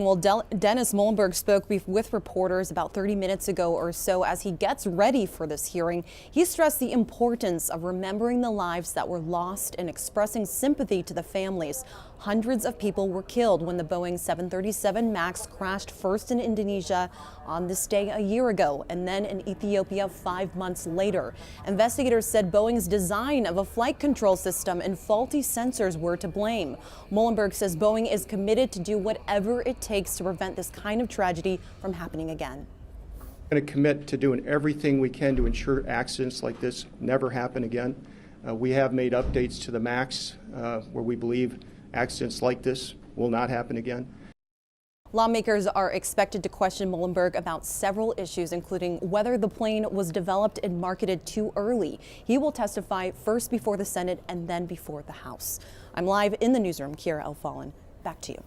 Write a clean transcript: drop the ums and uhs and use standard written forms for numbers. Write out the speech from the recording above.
Well, Dennis Muilenburg spoke with reporters about 30 minutes ago or so as he gets ready for this hearing. He stressed the importance of remembering the lives that were lost and expressing sympathy to the families. Hundreds of people were killed when the Boeing 737 MAX crashed first in Indonesia on this day a year ago and then in Ethiopia 5 months later. Investigators said Boeing's design of a flight control system and faulty sensors were to blame. Muilenburg says Boeing is committed to do whatever it takes to prevent this kind of tragedy from happening again. We're going to commit to doing everything we can to ensure accidents like this never happen again. We have made updates to the MAX where we believe accidents like this will not happen again. Lawmakers are expected to question Muilenburg about several issues, including whether the plane was developed and marketed too early. He will testify first before the Senate and then before the House. I'm live in the newsroom. Kira Elfallen, back to you.